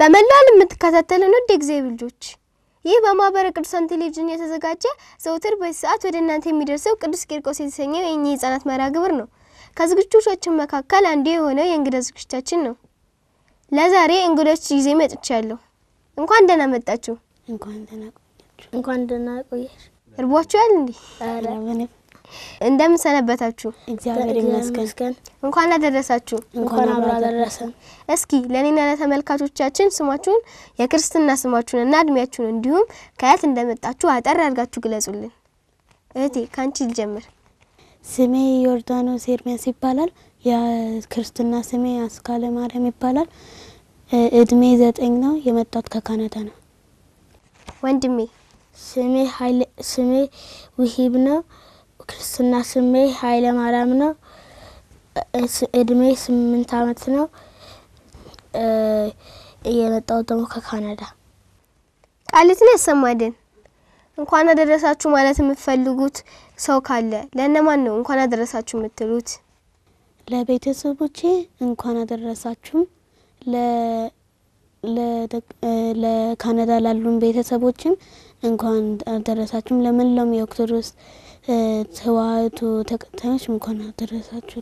በመላው የምትከታተሉን ወደ እግዚአብሔር ልጆች ይህ በማህበረ ቅዱሳን ቴሌቪዥን የተዘጋጀ ዘውትር በሰዓት ወደ እናንተ የሚደርሰው ቅዱስ ቂርቆስ የተሰኘው የኛ ህፃናት መርሃ ግብር ነው። ከዝግጅቶቻችን መካከል አንዱ የሆነው የእንግዳ ዝግጅታችን ነው። ለዛሬ እንግዶች ይዤ መጥቻለሁ። እንኳን ደህና መጣችሁ። እንኳን ደህና ቆያችሁ። እርቧችኋል እንዴ? አረ ምንም። እንደምን ሰነበታችሁ? እግዚአብሔር ይመስገን። እንኳን አደረሳችሁ። እንኳን አብራ አደረሰን። እስኪ ለኔና ለተመልካቾቻችን ስማችሁን የክርስትና ስማችሁንና እድሜያችሁን እንዲሁም ከየት እንደመጣችሁ አጠር አድርጋችሁ ግለጹልን። እህቴ ካንቺ ልጀምር። ስሜ ዮርዳኖስ ኤርሚያስ ይባላል። የክርስትና ስሜ አስካለ ማርያም ይባላል። እድሜ 9 ነው። የመጣሁት ከካናዳ ነው። ወንድሜ ስሜ ውሂብ ነው። ክርስትና ስሜ ኃይለ ማርያም ነው። እድሜ 8 አመት ነው። የመጣሁት ደግሞ ከካናዳ። ቃልትን ያሰማልን። እንኳን አደረሳችሁ ማለት የምትፈልጉት ሰው ካለ ለነማን ነው እንኳን አደረሳችሁ የምትሉት? ለቤተሰቦቼ እንኳን አደረሳችሁ። ለካናዳ ላሉን ቤተሰቦችም እንኳን አደረሳችሁ። ለመላው የኦርቶዶክስ ተዋህዶ ተከታዮች እንኳን አደረሳችሁ።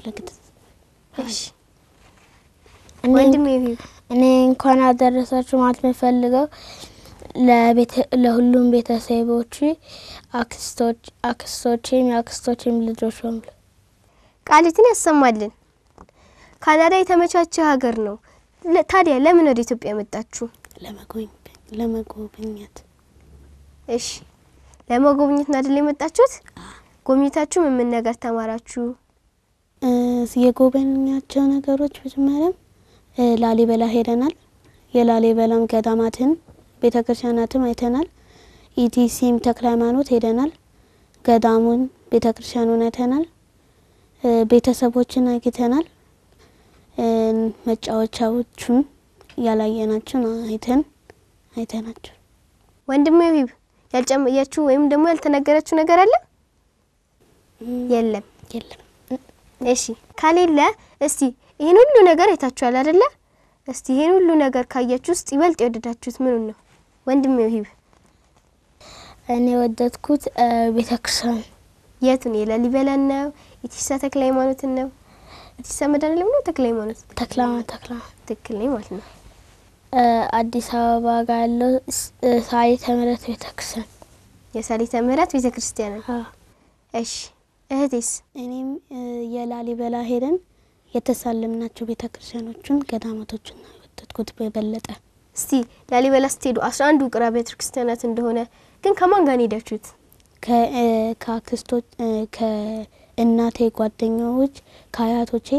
እሺ ወንድሜ እኔ እንኳን አደረሳችሁ ማለት የምፈልገው ለሁሉም ቤተሰቦቼ አክስቶቼም የአክስቶቼም ልጆች ሁሉ ቃልትን ያሰማልን። ካናዳ የተመቻቸ ሀገር ነው። ታዲያ ለምን ወደ ኢትዮጵያ መጣችሁ? ለመጎብኘት። እሺ ለመጎብኘት ነው አይደል የመጣችሁት? ጎብኝታችሁ ምን ነገር ተማራችሁ? የጎበኛቸው ነገሮች መጀመሪያ ላሊበላ ሄደናል። የላሊበላም ገዳማትን ቤተክርስቲያናትም አይተናል። ኢቲሲም ተክለሃይማኖት ሄደናል። ገዳሙን ቤተክርስቲያኑን አይተናል። ቤተሰቦችን አይተናል። መጫወቻዎቹን ያላየናቸው አይተናቸው። ወንድሜ ቢብ ያልጨመያችሁ ወይም ደግሞ ያልተነገራችሁ ነገር አለ? የለም። እሺ ካሌለ እስቲ ይሄን ሁሉ ነገር አይታችኋል አይደለ? እስቲ ይሄን ሁሉ ነገር ካያችሁ ውስጥ ይበልጥ የወደዳችሁት ምን ነው? ወንድሜ ቢብ እኔ ወደድኩት ቤተክርስቲያን። የቱን? የላሊበላ ነው? ኢቲሳ ተክለሃይማኖት ነው? ኢቲሳ መድኃኔዓለም ነው? ተክለሃይማኖት? ተክለሃይማኖት ማለት ነው። አዲስ አበባ ጋር ያለው ሳሊተ ምህረት ቤተክርስቲያን። የሳሊተ ምህረት ቤተክርስቲያን። እሺ እህቴስ? እኔም የላሊበላ ሄደን የተሳለምናቸው ቤተክርስቲያኖቹን ገዳማቶቹን ወደድኩት በበለጠ። እስቲ ላሊበላ ስትሄዱ 11 ውቅር አብያተ ክርስቲያናት እንደሆነ ግን ከማን ጋር ሄዳችሁት? ከአክስቶች ከእናቴ ጓደኞች ከአያቶቼ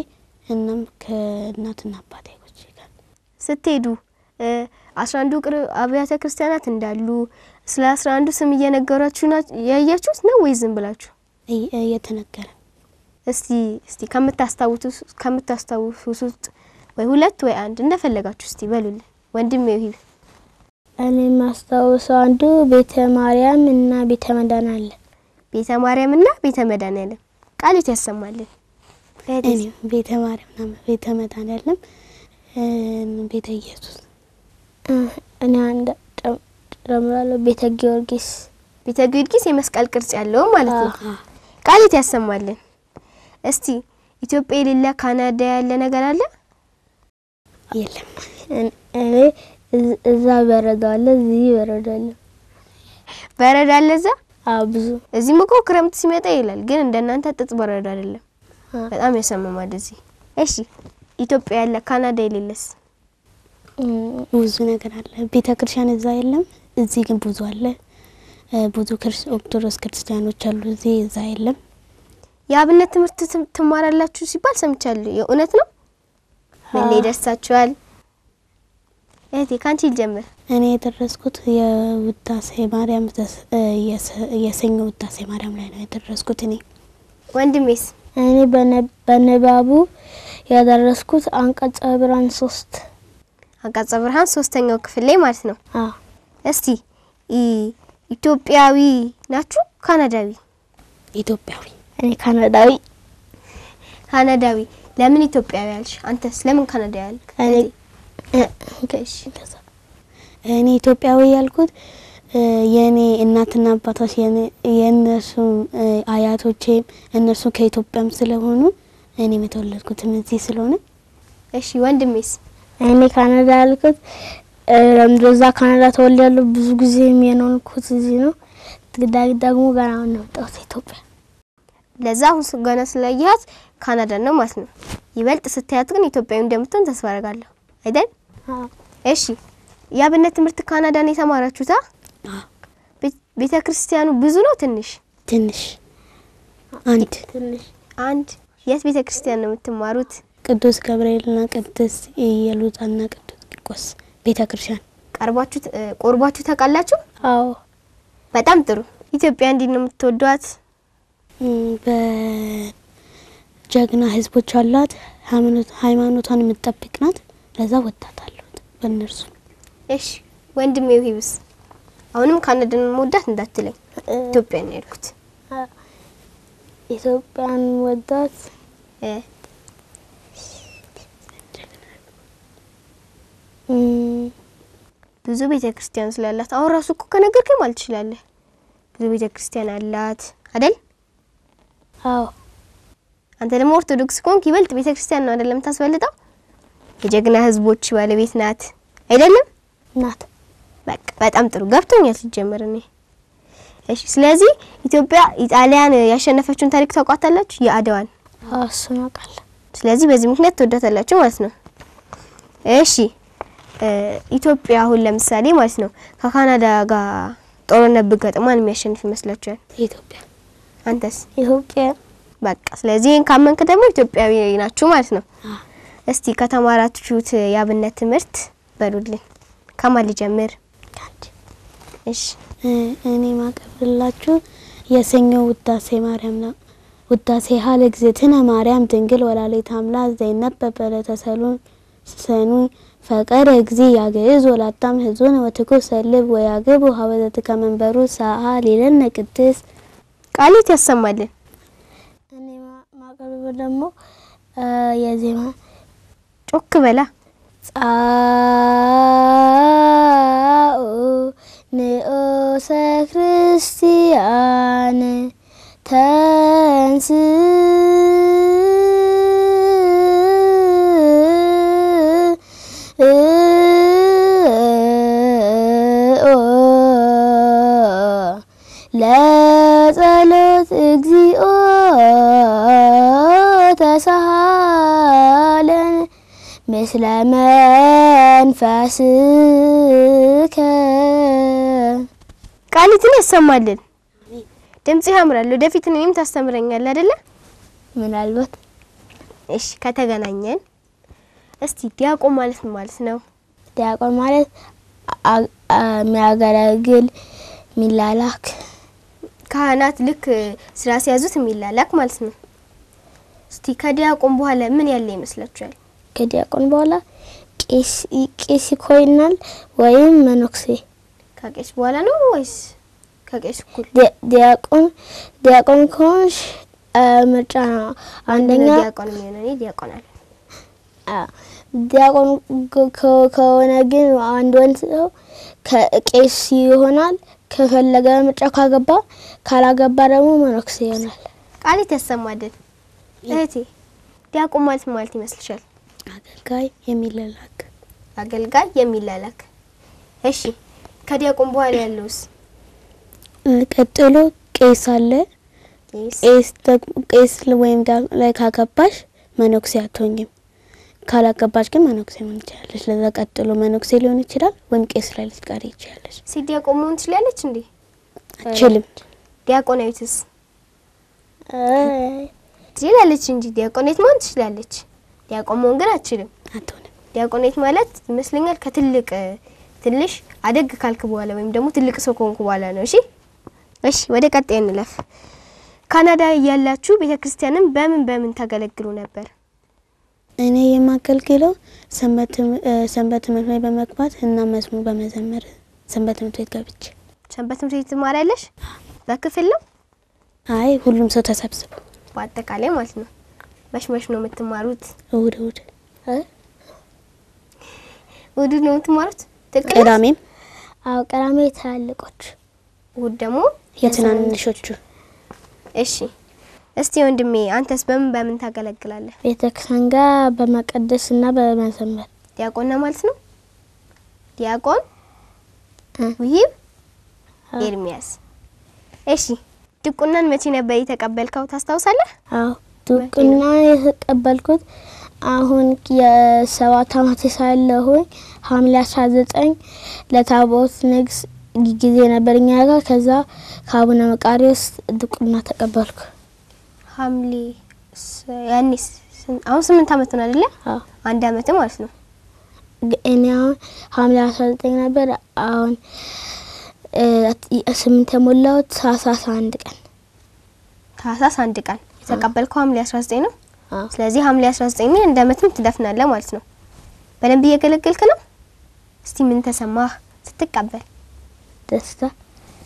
እናም ከእናትና አባቴ ጋር ስትሄዱ 11 ውቅር አብያተ ክርስቲያናት እንዳሉ ስለ 11 ስም እየነገራችሁ ያያችሁት ነው ወይ ዝም ብላችሁ? እየተነገረ። እስቲ ከምታስታውሱት ወይ ሁለት ወይ አንድ እንደፈለጋችሁ እስቲ በሉልን። ወንድሜ ይሁን። እኔ ማስታወሰው አንዱ ቤተ ማርያም እና ቤተ መድኃኔዓለም። ቤተ ማርያም እና ቤተ መድኃኔዓለም ቃልት ያሰማልን። እኔ ቤተ ማርያም እና ቤተ መድኃኔዓለም ቤተ ኢየሱስ። እኔ አንድ ጨምራለሁ ቤተ ጊዮርጊስ። ቤተ ጊዮርጊስ የመስቀል ቅርጽ ያለው ማለት ነው። ቃልት ያሰማልን። እስቲ ኢትዮጵያ የሌለ ካናዳ ያለ ነገር አለ? የለም። እኔ እዛ በረዳለ እዚህ በረዳለ። በረዳለ እዛ? ብዙ። እዚህ መቆ ክረምት ሲመጣ ይላል ግን እንደናንተ ጥጥ በረዳ አይደለም። በጣም ያሰማማል እዚህ። እሺ ኢትዮጵያ ያለ ካናዳ የሌለስ? ብዙ ነገር አለ። ቤተክርስቲያን እዛ የለም፣ እዚህ ግን ብዙ አለ። ብዙ ኦርቶዶክስ ክርስቲያኖች አሉ እዚህ፣ እዛ የለም። የአብነት ትምህርት ትማራላችሁ ሲባል ሰምቻለሁ። የእውነት ነው? ምን ላይ ደርሳችኋል? እህቴ ካንቺ ልጀምር። እኔ የደረስኩት የውዳሴ ማርያም የሰኞ ውዳሴ ማርያም ላይ ነው የደረስኩት እኔ። ወንድሜስ? እኔ በንባቡ ያደረስኩት አንቀጸ ብርሃን 3 አንቀጸ ብርሃን 3ኛው ክፍል ላይ ማለት ነው። እስቲ ኢትዮጵያዊ ናችሁ ካናዳዊ? ኢትዮጵያዊ። እኔ ካናዳዊ። ለምን ኢትዮጵያዊ አልሽ? አንተስ ለምን ካናዳዊ አልክ? እኔ ኢትዮጵያዊ ያልኩት የኔ እናትና አባቶች የነሱ አያቶቼ እነሱ ከኢትዮጵያም ስለሆኑ እኔ የተወለድኩትም እዚህ ስለሆነ። እሺ ወንድሜስ? እኔ ካናዳ ያልኩት ለምዶዛ ካናዳ ተወልጃለሁ። ብዙ ጊዜ የኖርኩት እዚህ ነው። ደግሞ ገና ነው የመጣሁት ኢትዮጵያ። ለዛ አሁን ገና ስለያት ካናዳ ነው ማለት ነው። ይበልጥ ስታያት ግን ኢትዮጵያዊ እንደምትሆን ተስፋ አደርጋለሁ አይደል? እሺ የአብነት ትምህርት ካናዳ ነው የተማራችሁታ? ቤተክርስቲያኑ ብዙ ነው ትንሽ? ትንሽ አንድ የት ቤተክርስቲያን ነው የምትማሩት? ቅዱስ ገብርኤልና ቅዱስ ኢየሉጣና ቅዱስ ቂርቆስ ቤተክርስቲያን። ቆርባችሁ ታውቃላችሁ? አዎ። በጣም ጥሩ። ኢትዮጵያ እንዴት ነው የምትወዷት? በጀግና ህዝቦች አላት። ሃይማኖቷን የምትጠብቅ ናት። ለዛ ወጣታለሁ በእነርሱ። እሺ ወንድሜ ይብስ አሁንም ካናዳን ወዳት እንዳትለኝ ኢትዮጵያ ነው ያልኩት። ኢትዮጵያን ወዳት ብዙ ቤተክርስቲያን ስላላት አሁን ራሱ እኮ ከነገርከኝ ማለት ይችላል። ብዙ ቤተክርስቲያን አላት አይደል? አዎ። አንተ ደግሞ ኦርቶዶክስ ኮንክ ይበልጥ ቤተክርስቲያን ነው አይደለም ታስፈልጣው? የጀግና ህዝቦች ባለቤት ናት አይደለም? ናት። በቃ በጣም ጥሩ ገብቶኛል ሲጀመር እኔ። እሺ ስለዚህ ኢትዮጵያ ኢጣሊያን ያሸነፈችውን ታሪክ ታውቃታላችሁ? የአድዋን? አዎ እሱን አውቃለሁ። ስለዚህ በዚህ ምክንያት ትወዳታላችሁ ማለት ነው። እሺ ኢትዮጵያ አሁን ለምሳሌ ማለት ነው ከካናዳ ጋር ጦርነት ብትገጥም ማን የሚያሸንፍ ይመስላችኋል? ኢትዮጵያ። አንተስ? ኢትዮጵያ። በቃ ስለዚህ ካመንክ ደግሞ ኢትዮጵያዊ ናችሁ ማለት ነው። እስቲ ከተማራችሁት የአብነት ትምህርት በሉልኝ። ከማን ልጀምር? እሺ እኔ ማቀርብላችሁ የሰኞ ውዳሴ ማርያም ነው። ውዳሴ ሀለ እግዝእትነ ማርያም ድንግል ወላዲተ አምላክ ዘይነበብ ለተሰሉን ሰኑ ፈቀረ እግዚ ያገዝ ወላጣም ህዙን ወትኩስ ሰልብ ወያገብ ሀበዘት ከመንበሩ ሰዓ ሊለነ ቅድስ ቃሊት ያሰማልን። እኔ ማቀርብ ደግሞ የዜማ ጮክ በላ ጻኡ ንኦሰ ክርስቲያን ተንስ ለጸሎት እግዚኦ ተሳሃለን ምስለ መንፈስከ ቃሊትን ያሰማልን። ድምጽ ያምራል። ወደፊት እኔም ታስተምረኛለህ አይደለ? ምናልባት። እሺ ከተገናኘን እስቲ ዲያቆን ማለት ነው? ዲያቆን ማለት የሚያገለግል ሚላላክ ካህናት ልክ ስራ ሲያዙት ሚላላክ ማለት ነው። እስቲ ከዲያቆን በኋላ ምን ያለ ይመስላችኋል? ከዲያቆን በኋላ ቄስ ይኮይናል ወይም መነኩሴ። ከቄስ በኋላ ነው ወይስ ከቄስ እኩል? ዲያቆን ከሆንሽ ምርጫ ነው። አንደኛ ዲያቆን የሚሆነው ዲያቆን አለ። ዲያቆን ከሆነ ግን አንድ ወንድ ሰው ከቄስ ይሆናል። ከፈለገ ምርጫ ካገባ፣ ካላገባ ደግሞ መነኩሴ ይሆናል። ቃሊት ያሰማልን። እህቴ ዲያቆን ማለት ይመስልሻል? አገልጋይ የሚላላክ። እሺ ከዲያቆን በኋላ ያለውስ? ቀጥሎ ቄስ አለ። ቄስ ወይም ላይ ካገባሽ መነኩሴ አትሆኝም። ካላገባሽ ግን መነኩሴ መሆን ትችላለሽ። ለዛ ቀጥሎ መነኩሴ ሊሆን ይችላል ወይም ቄስ ላይ ልትቀሪ ይችላልሽ። ዲያቆን መሆን ትችላለች እንዴ? አትችልም። ዲያቆናዊትስ? ትችላለች እንጂ ዲያቆኔት መሆን ትችላለች። ዲያቆን መሆን ግን አትችልም። አትሆንም። ዲያቆኔት ማለት ይመስለኛል ከትልቅ ትንሽ አደግ ካልክ በኋላ ወይም ደግሞ ትልቅ ሰው ከሆንኩ በኋላ ነው። እሺ ወደ ቀጣይ እንለፍ። ካናዳ ያላችሁ ቤተክርስቲያንን በምን ታገለግሉ ነበር? እኔ የማገልግለው ሰንበት ትምህርት ቤት በመግባት እና መዝሙር በመዘመር ሰንበት ትምህርት ቤት ገብቼ። ሰንበት ትምህርት ቤት ትማሪያለሽ? በክፍል ነው? አይ ሁሉም ሰው ተሰብስቦ በአጠቃላይ ማለት ነው። መሽ ነው የምትማሩት? እሁድ እሁድ ነው የምትማሩት? አው ቀራሜ ታልቆች እሁድ ደግሞ የትናንሾቹ። እሺ እስቲ ወንድሜ አንተስ በምን ታገለግላለህ? ቤተክርስቲያን ጋር በመቀደስና በመዘመር። ዲያቆን ነው ማለት ነው? ዲያቆን ውሂብ ኤርሚያስ። እሺ ድቁናን መቼ ነበር የተቀበልከው ታስታውሳለህ? አው ድቁና የተቀበልኩት አሁን የ7 አመት ሳለሁ ሐምሌ 19 ለታቦት ንግስ ጊዜ ነበርኛ ጋር ከዛ ከአቡነ መቃርዮስ ድቁና ተቀበልኩ። ሐምሌ ያንስ አሁን 8 አመት ነው አይደለ? አዎ 1 አመት ማለት ነው። እኔ አሁን ሐምሌ 19 ነበር አሁን 8 የሞላው ታህሳስ 1 ቀን ታህሳስ 1 ቀን የተቀበልከው ሐምሌ 19 ነው። አዎ ስለዚህ ሐምሌ 19 እንደ አመትም ትደፍናለህ ማለት ነው። በደንብ እየገለገልክ ነው። እስቲ ምን ተሰማህ ስትቀበል? ደስታ።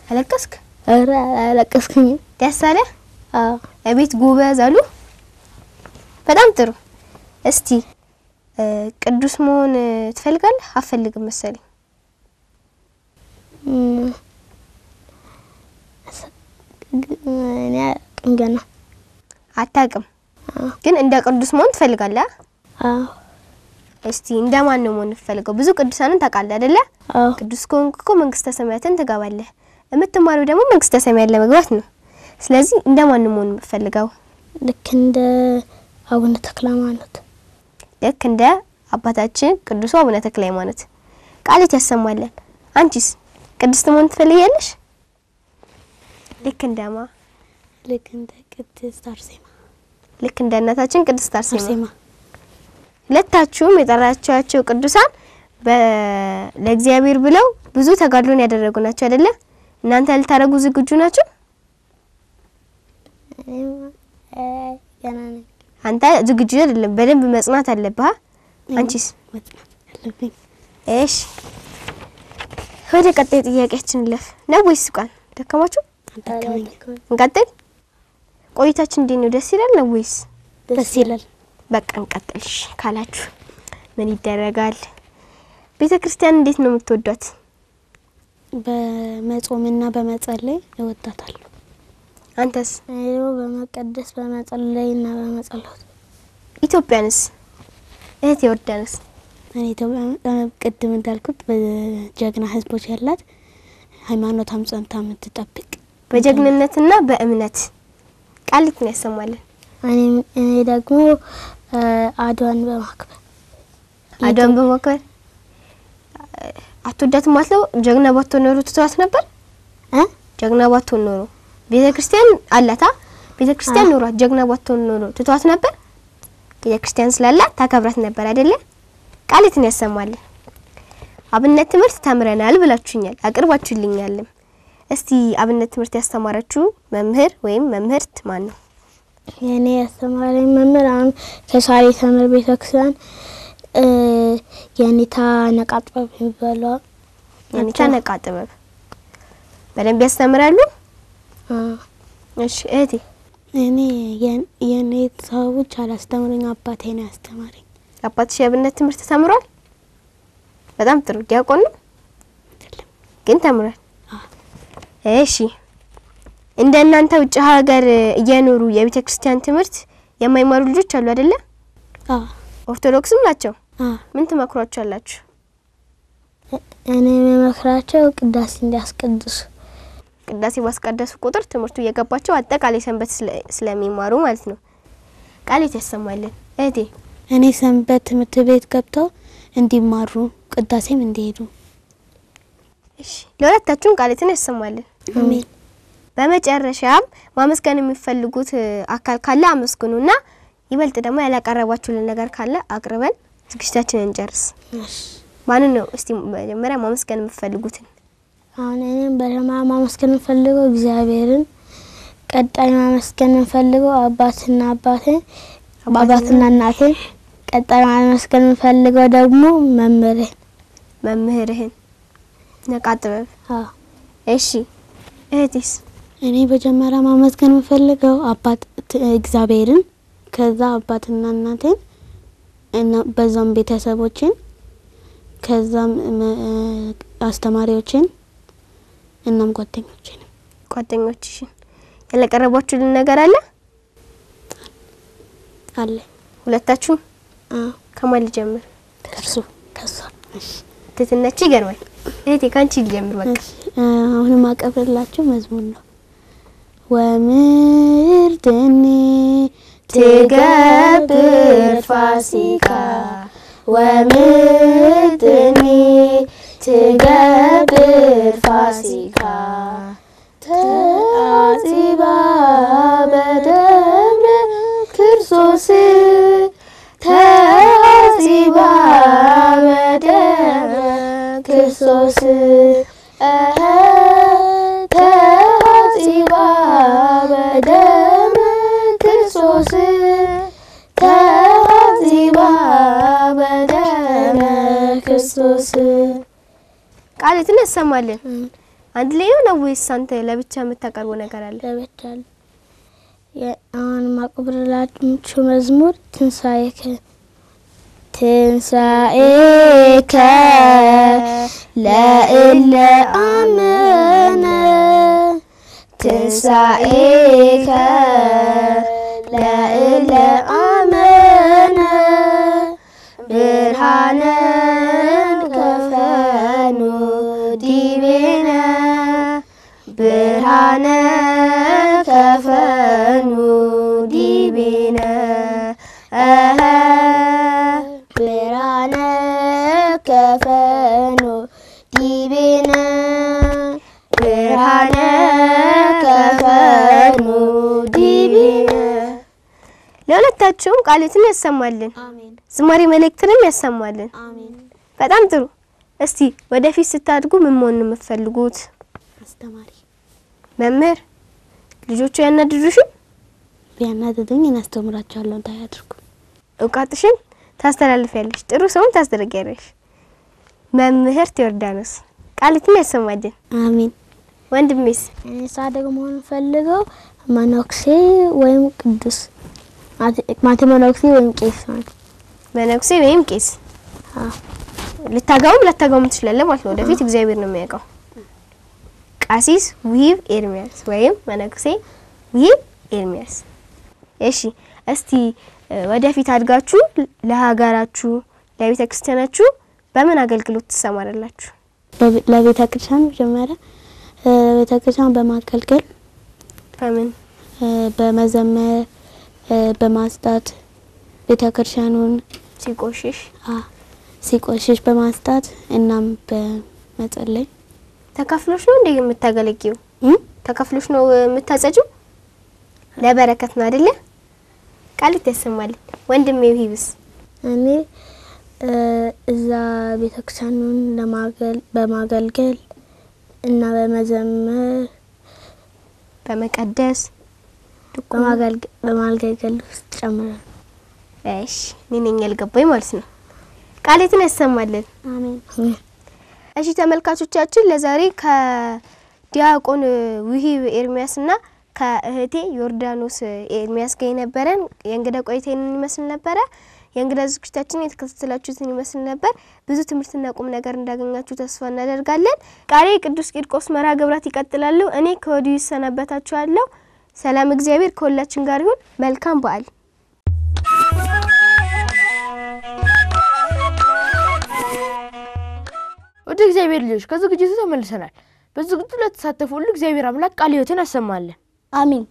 አለቀስክ? አረ አለቀስኩኝ። ደስ አለ? አዎ እቤት ጎበዝ አሉ? በጣም ጥሩ። እስቲ ቅዱስ መሆን ትፈልጋለህ? አፈልግም መሰለኝ። እኔ ገና አታውቅም። ግን እንደ ቅዱስ መሆን ትፈልጋለህ? አዎ እስቲ እንደማን ነው መሆን ትፈልገው? ብዙ ቅዱሳንን ታውቃለህ አይደለ? አዎ ቅዱስ ከሆንክ እኮ መንግስተ ሰማያትን ትገባለህ። የምትማሪው ደግሞ መንግስተ ሰማያት ለመግባት ነው። ስለዚህ እንደማን ነው መሆን የምትፈልገው? ልክ እንደ አቡነ ተክለ ሃይማኖት። ልክ እንደ አባታችን ቅዱስ አቡነ ተክለ ሃይማኖት ቃልት ያሰማለን። አንቺስ ቅድስት መሆን ትፈልጊያለሽ? ልክ እንደማ ልክ እንደ ቅድስት አርሴማ። ልክ እንደ እናታችን ቅድስት አርሴማ። አርሴማ ሁለታችሁም የጠራቻቸው ቅዱሳን ለእግዚአብሔር ብለው ብዙ ተጋድሎን ያደረጉ ናቸው አይደለ? እናንተ ልታረጉ ዝግጁ ናችሁ? ገና ነኝ። አንተ ዝግጁ አይደለም፣ በደንብ መጽናት አለብህ። አንቺስ? መጽናት አለብኝ። እሺ ወደ ቀጣይ ጥያቄያችን ለፍ ነው ወይስ ቃል ደከማችሁ? ደከመኝ። እንቀጥል። ቆይታችን እንዴት ነው? ደስ ይላል ነው ወይስ? ደስ ይላል። በቃ እንቀጥልሽ ካላችሁ ምን ይደረጋል? ቤተክርስቲያን እንዴት ነው የምትወዷት? በመጾምና በመጸለይ እወዳታለሁ። አንተስ? እኔ በመቀደስ በመጸለይና በመጸሎት። ኢትዮጵያንስ? እህት ይወዳንስ? እኔ ኢትዮጵያ ቅድም እንዳልኩት በጀግና ህዝቦች ያላት ሃይማኖቷን ጸንታ የምትጠብቅ በጀግንነትና በእምነት ቃልት ነው ያሰማለን። እኔ ደግሞ አድዋን በማክበር አድዋን በማክበር አትወዳትም ማለት ነው። ጀግና ባትሆን ኖሮ ትተዋት ነበር? ጀግና ባትሆን ኖሮ ቤተክርስቲያን አላታ ቤተክርስቲያን ኖሯት ጀግና ባትሆን ኖሮ ትተዋት ነበር? ቤተክርስቲያን ስላላት ታከብራት ነበር አይደለ? ቃልት ነው ያሰማለን። አብነት ትምህርት ተምረናል ብላችሁኛል፣ አቅርባችሁልኛልም። እስቲ አብነት ትምህርት ያስተማራችሁ መምህር ወይም መምህርት ማን ነው? የኔ ያስተማረኝ መምህር አሁን ከሳሪ ተምር ቤተክርስቲያን የኔታ ነቃጥበብ ይባላል። የኔታ ነቃጥበብ በደንብ ያስተምራሉ? እሺ እህቴ? እኔ የኔ ሰዎች አላስተምሩኝ፣ አባቴ ነው ያስተማረኝ። አባትሽ የአብነት ትምህርት ተምሯል? በጣም ጥሩ። ዲያቆን ነው ግን ተምሯል? እሺ እንደናንተ ውጭ ሀገር እየኖሩ የቤተክርስቲያን ትምህርት የማይማሩ ልጆች አሉ አይደለ? ኦርቶዶክስም ናቸው። ምን ትመክሯቸዋላችሁ? እኔ የምመክራቸው ቅዳሴ እንዲያስቀድሱ። ቅዳሴ ባስቀደሱ ቁጥር ትምህርቱ እየገባቸው አጠቃላይ ሰንበት ስለሚማሩ ማለት ነው። ቃልት ያሰማልን እህቴ? እኔ ሰንበት ትምህርት ቤት ገብተው እንዲማሩ ቅዳሴም እንዲሄዱ። እሺ ለሁለታችሁም ቃልትን ያሰማልን። አሜን። በመጨረሻም ማመስገን የሚፈልጉት አካል ካለ አመስግኑና ይበልጥ ደግሞ ያላቀረባችሁልን ነገር ካለ አቅርበን ዝግጅታችንን እንጨርስ። ማን ነው እስቲ መጀመሪያ ማመስገን የምትፈልጉት? አሁን እኔም በለማ ማመስገን የምፈልገው እግዚአብሔርን፣ ቀጣይ ማመስገን የምፈልገው አባትና እናቴን፣ ቀጣይ ማመስገን የምፈልገው ደግሞ መምህርህን ነቃጥበብ። እሺ እህቴስ? እኔ በመጀመሪያ ማመስገን የምፈልገው እግዚአብሔርን፣ ከዛ አባትና እናቴን እና በዛም ቤተሰቦችን፣ ከዛም አስተማሪዎችን እናም ጓደኞችሽን ያለቀረባችሁልን ነገር አለ ሁለታችሁ ከማን ልጀምር ከሱ እሺ ትትነች ይገርማል እህቴ ካንቺ ልጀምር በቃ አሁን ማቀብላችሁ መዝሙር ነው ወምርድኒ ትገብር ፋሲካ ወምርድኒ ትገብር ፋሲካ ተአጽባ በደም ክርስቶስ ተአጽባ በደም ክርስቶስ ተአጽባ በደም ክርስቶስ ተአጽባ በደም ክርስቶስ ቃልትን ያሰማልን አንድ ላይ ነው ወይስ አንተ ለብቻ የምታቀርበው ነገር አለ ለብቻ አሁን ማቀብላችሁ መዝሙር ትንሳኤከ ለእለ አመነ ትንሳኤከ ለእለ አመነ ብርሃንን ከፈኑ ዲቤነ ብርሃነ ከፈኑ ዲቤነ ብርሃነ ከፈኑ ዲቤነ ብርሃነ ከፈኑ ዲቤነ ለሁለታችሁም ቃልትን ያሰማልን አሜን ዝማሬ መልእክትንም ያሰማልን አሜን በጣም ጥሩ እስቲ ወደፊት ስታድጉ ምን መሆን ነው የምትፈልጉት አስተማሪ መምህር ልጆቹ ያናድዱሽ ቢያናድዱኝ እናስተምራቸዋለሁ ታያድርጉ እውቀትሽን ታስተላልፊያለሽ ጥሩ ሰውን ታስደርጊያለሽ መምህር ዮርዳኖስ ቃልትን ያሰማልን አሜን ወንድሜስ ሳደግ መሆን ፈልገው መነኩሴ ወይም ቅዱስ ማቴ መነኩሴ ወይም ቄስ መነኩሴ ወይም ቄስ ልታጋውም ትችላለህ ማለት ነው ወደፊት እግዚአብሔር ነው የሚያውቀው ቀሲስ ውሂብ ኤርሚያስ ወይም መነኩሴ ውሂብ ኤርሚያስ እሺ እስቲ ወደፊት አድጋችሁ ለሀገራችሁ ለቤተክርስቲያናችሁ በምን አገልግሎት ትሰማራላችሁ ለቤተክርስቲያን ጀመረ ቤተክርስቲያን በማገልገል በምን በመዘመር በማስጣት ቤተክርስቲያኑን ሲቆሽሽ በማስጣት እናም በመጸለይ ተከፍሎሽ ነው እንዴ የምታገለግዩ ተከፍሎሽ ነው የምታጸጁ ለበረከት ነው አይደለ ቃልት ያሰማል ወንድሜ ይብስ እኔ እዛ ቤተክርስቲያኑን በማገልገል እና በመዘመር በመቀደስ በማገልገል ውስጥ ጨምረን እሺ ነኝ ያልገባኝ ማለት ነው ቃልትን ያሰማልን አሜን እሺ ተመልካቾቻችን ለዛሬ ከዲያቆን ውሂብ ኤርሚያስና ከእህቴ ዮርዳኖስ ኤርሚያስ ጋር የነበረን የእንግዳ ቆይታን ይመስል ነበር የእንግዳ ዝግጅታችን የተከታተላችሁትን ይመስል ነበር ብዙ ትምህርትና ቁም ነገር እንዳገኛችሁ ተስፋ እናደርጋለን ቃሪ ቅዱስ ቂርቆስ መርሃ ግብራት ይቀጥላሉ እኔ ከወዲሁ ሰናበታችኋለሁ ሰላም እግዚአብሔር ከሁላችን ጋር ይሁን መልካም በዓል ወደ እግዚአብሔር ልጆች ከዝግጅቱ ተመልሰናል በዝግጅቱ ለተሳተፉ ሁሉ እግዚአብሔር አምላክ ቃል ሕይወትን ያሰማልን አሜን